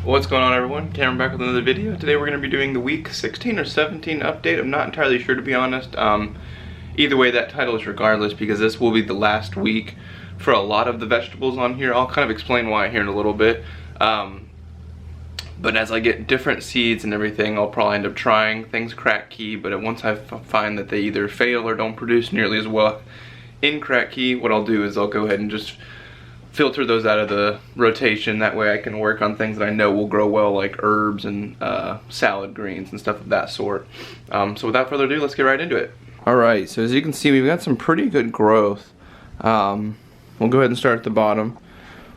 What's going on, everyone? Cameron back with another video. Today we're going to be doing the week 16 or 17 update. I'm not entirely sure, to be honest. Either way, that title is regardless because this will be the last week for a lot of the vegetables on here. I'll kind of explain why here in a little bit. But as I get different seeds and everything, I'll probably end up trying things Kratky, but once I find that they either fail or don't produce nearly as well in Kratky, what I'll do is I'll go ahead and just filter those out of the rotation. That way I can work on things that I know will grow well, like herbs and salad greens and stuff of that sort. So without further ado, let's get right into it. Alright, so as you can see, we've got some pretty good growth. We'll go ahead and start at the bottom.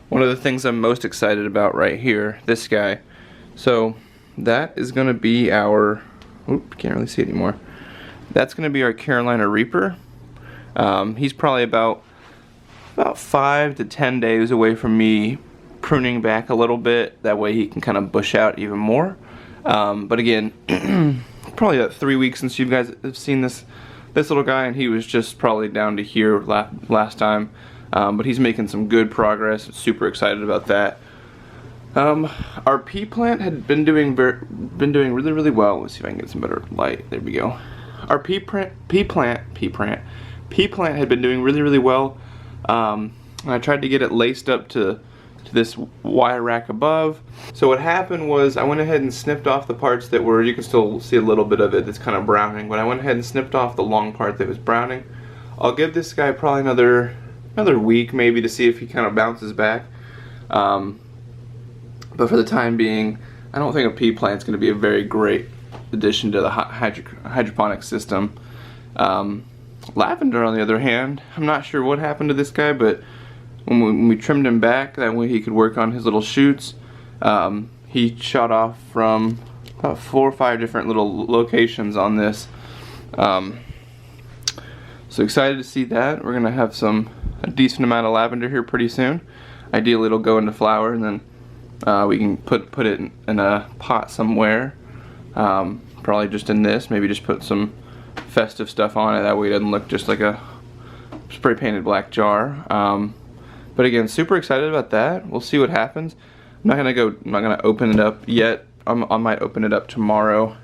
One of the things I'm most excited about right here, this guy. So that is going to be our, can't really see it anymore. That's going to be our Carolina Reaper. He's probably about 5 to 10 days away from me pruning back a little bit. That way he can kind of bush out even more. But again, probably about 3 weeks since you guys have seen this little guy, and he was just probably down to here last time. But he's making some good progress. Super excited about that. Our pea plant had been doing really well. Let's see if I can get some better light. There we go. Our pea plant had been doing really well. I tried to get it laced up to this wire rack above. So what happened was I went ahead and snipped off the parts that were, you can still see a little bit of it that's kind of browning, but I went ahead and snipped off the long part that was browning. I'll give this guy probably another week maybe to see if he kind of bounces back. But for the time being, I don't think a pea plant's going to be a very great addition to the hydroponic system. Lavender, on the other hand, I'm not sure what happened to this guy, but when we trimmed him back, that way he could work on his little shoots, he shot off from about 4 or 5 different little locations on this. So excited to see that. We're gonna have a decent amount of lavender here pretty soon. Ideally, it'll go into flower, and then we can put it in a pot somewhere. Probably just in this. Maybe just put some festive stuff on it, that way it doesn't look just like a spray painted black jar. But again, super excited about that. We'll see what happens. I'm not gonna open it up yet. I might open it up tomorrow.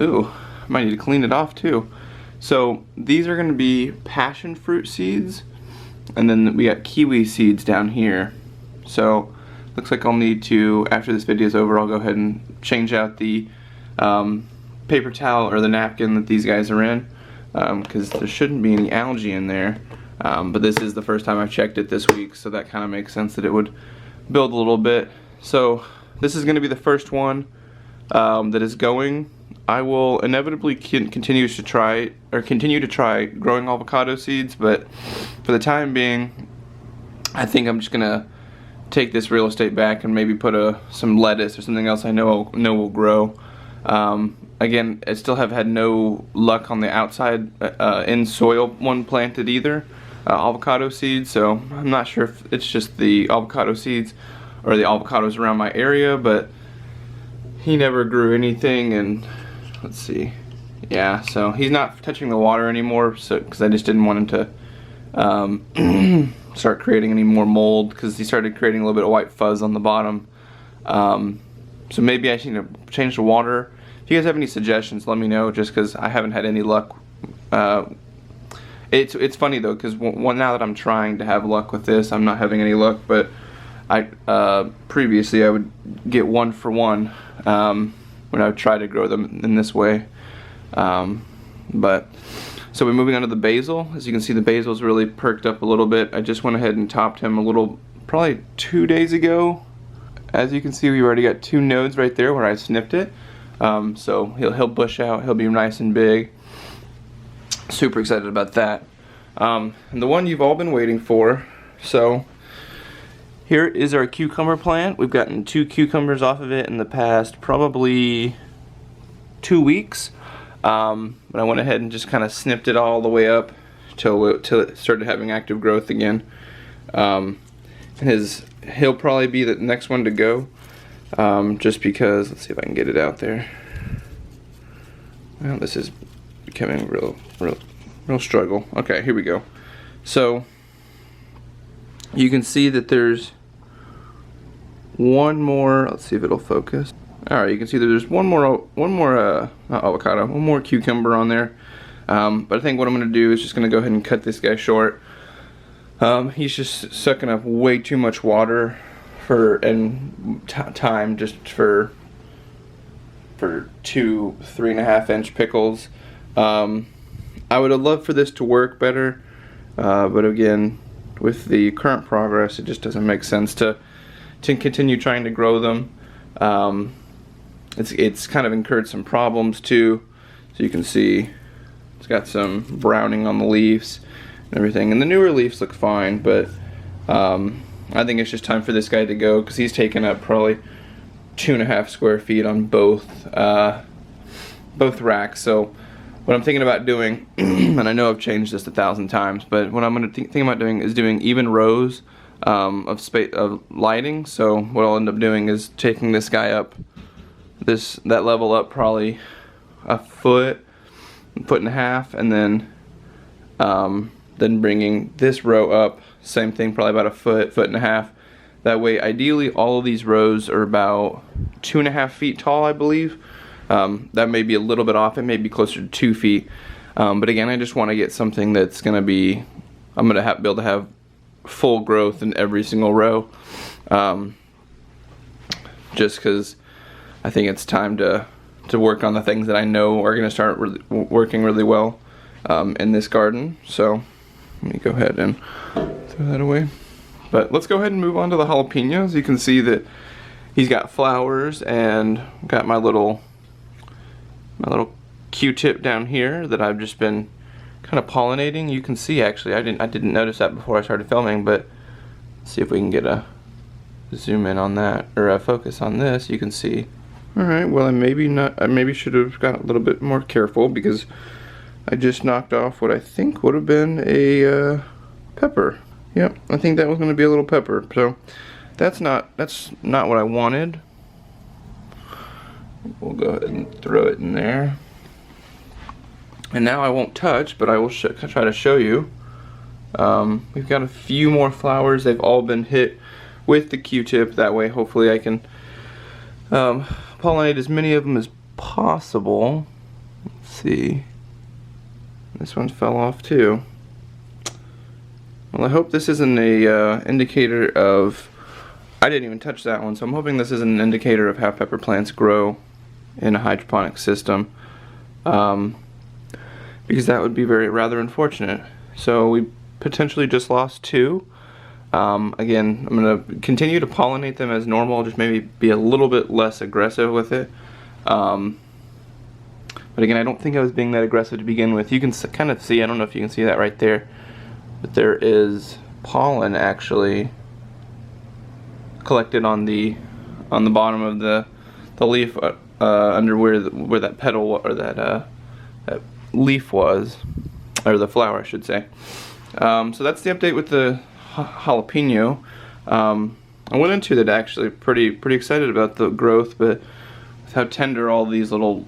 Ooh, I might need to clean it off too. So these are gonna be passion fruit seeds, and then we got kiwi seeds down here. So looks like I'll need to, after this video is over, I'll go ahead and change out the paper towel or the napkin that these guys are in, because there shouldn't be any algae in there. But this is the first time I've checked it this week, so that kind of makes sense that it would build a little bit. So this is going to be the first one that is going. I will inevitably continue to try growing avocado seeds, but for the time being, I think I'm just gonna take this real estate back and maybe put some lettuce or something else I know will grow. Again, I still have had no luck on the outside in soil one planted either, avocado seeds, so I'm not sure if it's just the avocado seeds or the avocados around my area, but he never grew anything. And let's see, yeah, so he's not touching the water anymore, so because I just didn't want him to start creating any more mold, because he started creating a little bit of white fuzz on the bottom. So maybe I should change the water. If you guys have any suggestions, let me know, just because I haven't had any luck. It's funny though, because now that I'm trying to have luck with this, I'm not having any luck. But previously I would get 1 for 1 when I would try to grow them in this way. So we're moving on to the basil. As you can see, the basil's really perked up a little bit. I just went ahead and topped him probably 2 days ago. As you can see, we already got 2 nodes right there where I snipped it. So he'll bush out. He'll be nice and big. Super excited about that. And the one you've all been waiting for. So here is our cucumber plant. We've gotten 2 cucumbers off of it in the past probably 2 weeks. But I went ahead and just kind of snipped it all the way up till it started having active growth again. And he'll probably be the next one to go, just because, let's see if I can get it out there. Well, this is becoming real struggle. Okay, here we go. So you can see that there's one more, let's see if it'll focus. Alright, you can see that there's one more not avocado, one more cucumber on there. But I think what I'm going to do is just going to go ahead and cut this guy short. He's just sucking up way too much water and time just for 2 3.5 inch pickles. I would have loved for this to work better, but again, with the current progress, it just doesn't make sense to continue trying to grow them. It's kind of incurred some problems too. So you can see it's got some browning on the leaves and everything, and the newer leaves look fine, but I think it's just time for this guy to go, because he's taken up probably 2.5 square feet on both racks. So what I'm thinking about doing, and I know I've changed this 1,000 times, but what I'm going to think about doing is doing even rows of lighting. So what I'll end up doing is taking this guy up, that level up probably a foot and a half, and then bringing this row up, same thing, probably about a foot and a half. That way, ideally, all of these rows are about 2.5 feet tall, I believe. That may be a little bit off. It may be closer to 2 feet. But again, I just want to get something that's going to be, I'm going to be able to have full growth in every single row. Just because I think it's time to work on the things that I know are going to start working really well in this garden. So let me go ahead and throw that away. But let's go ahead and move on to the jalapenos. You can see that he's got flowers, and got my little Q-tip down here that I've just been kind of pollinating. You can see, actually, I didn't notice that before I started filming, but let's see if we can get a zoom in on that, or a focus on this. You can see. All right, well, I maybe should have got a little bit more careful, because I just knocked off what I think would have been a pepper. Yep, I think that was going to be a little pepper. So that's not what I wanted. We'll go ahead and throw it in there. And now I won't touch, but I will try to show you. We've got a few more flowers. They've all been hit with the Q-tip. That way, hopefully, I can pollinate as many of them as possible. Let's see. This one fell off too. Well, I hope this isn't a indicator of, I didn't even touch that one, so I'm hoping this isn't an indicator of how pepper plants grow in a hydroponic system, because that would be rather unfortunate. So we potentially just lost 2. Again, I'm going to continue to pollinate them as normal, just maybe be a little bit less aggressive with it. But again, I don't think I was being that aggressive to begin with. You can kind of see, I don't know if you can see that right there, but there is pollen actually collected on the bottom of the leaf under where that petal or that leaf was, or the flower, I should say. So that's the update with the jalapeno. I went into that actually pretty excited about the growth, but with how tender all these little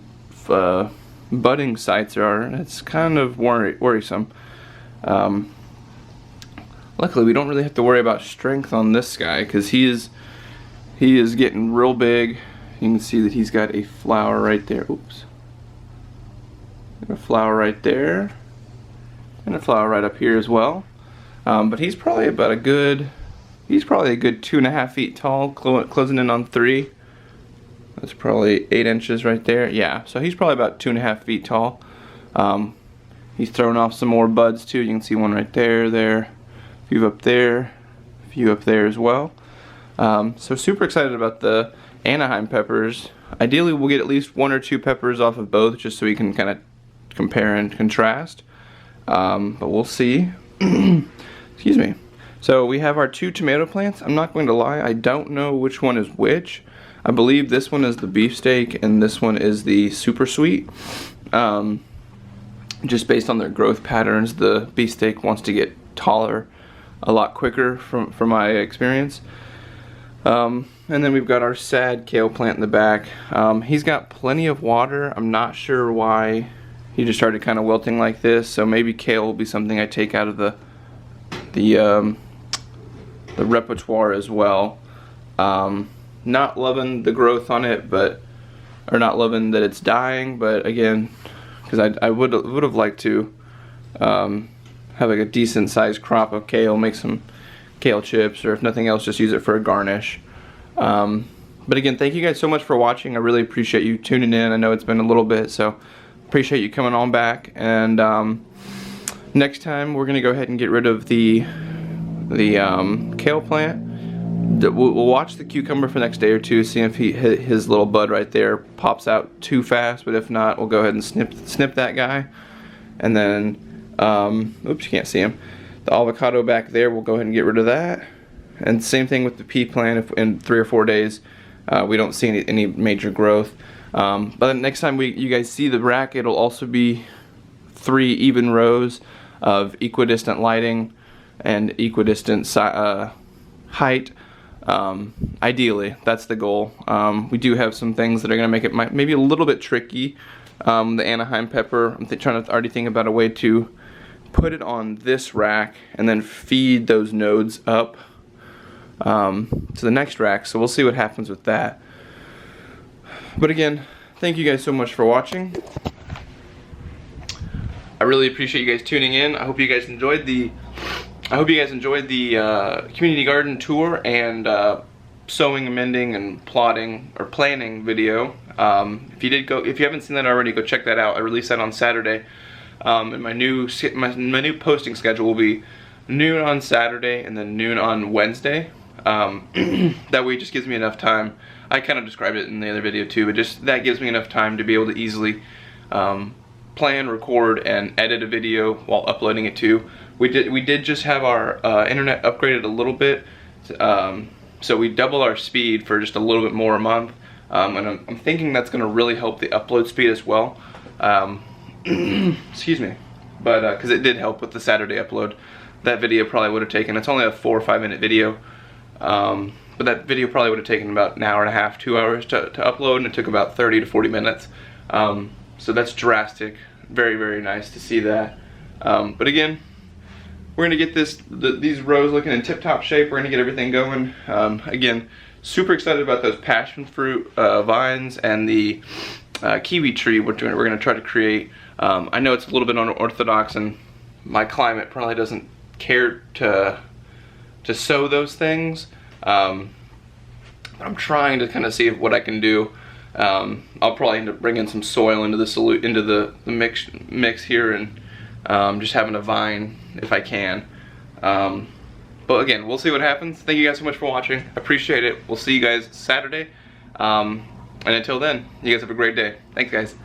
budding sites are, it's kind of worrisome. Luckily, we don't really have to worry about strength on this guy, because he is getting real big. You can see that he's got a flower right there. Oops. Got a flower right there, and a flower right up here as well. But he's probably about a good 2.5 feet tall, closing in on 3. That's probably 8 inches right there. Yeah, so he's probably about 2.5 feet tall. He's throwing off some more buds too. You can see one right there, a few up there, a few up there as well. So super excited about the Anaheim peppers. Ideally, we'll get at least 1 or 2 peppers off of both, just so we can kind of compare and contrast. But we'll see. Excuse me. So we have our 2 tomato plants. I'm not going to lie, I don't know which one is which. I believe this one is the beefsteak and this one is the super sweet. Just based on their growth patterns, the beefsteak wants to get taller a lot quicker from my experience. And then we've got our sad kale plant in the back. He's got plenty of water. I'm not sure why he just started kind of wilting like this, so maybe kale will be something I take out of the repertoire as well. not loving the growth on it, or not loving that it's dying, but again, because I would have liked to have like a decent sized crop of kale, make some kale chips, or if nothing else, just use it for a garnish. But again, thank you guys so much for watching. I really appreciate you tuning in. I know it's been a little bit, so appreciate you coming on back. And next time we're gonna go ahead and get rid of the kale plant. We'll watch the cucumber for the next day or two, see if his little bud right there pops out too fast. But if not, we'll go ahead and snip that guy. And then, oops, you can't see him. The avocado back there, we'll go ahead and get rid of that. And same thing with the pea plant. If in 3 or 4 days we don't see any major growth. But then next time you guys see the rack, it'll also be 3 even rows of equidistant lighting and equidistant height. Ideally, that's the goal. We do have some things that are going to make it maybe a little bit tricky. The Anaheim pepper, I'm trying to already think about a way to put it on this rack and then feed those nodes up to the next rack. So we'll see what happens with that. But again, thank you guys so much for watching. I really appreciate you guys tuning in. I hope you guys enjoyed the community garden tour and sowing, amending, and plotting or planning video. If you haven't seen that already, go check that out. I released that on Saturday. And my new posting schedule will be noon on Saturday and then noon on Wednesday. That way it just gives me enough time. I kind of described it in the other video too, but just that gives me enough time to be able to easily plan, record, and edit a video while uploading it too. We did just have our internet upgraded a little bit, so we doubled our speed for just a little bit more a month, and I'm thinking that's going to really help the upload speed as well. Excuse me, but because it did help with the Saturday upload. That video probably would have taken, it's only a 4 or 5 minute video, but that video probably would have taken about an hour and a half, 2 hours to upload, and it took about 30 to 40 minutes. So that's drastic. Very, very nice to see that. But again, we're gonna get these rows looking in tip-top shape. We're gonna get everything going. Again, super excited about those passion fruit vines and the kiwi tree we're gonna try to create. I know it's a little bit unorthodox, and my climate probably doesn't care to sow those things. But I'm trying to kind of see what I can do. I'll probably end up bringing some soil into the mix here, and just having a vine if I can. But again, we'll see what happens. Thank you guys so much for watching. Appreciate it. We'll see you guys Saturday. And until then, you guys have a great day. Thanks, guys.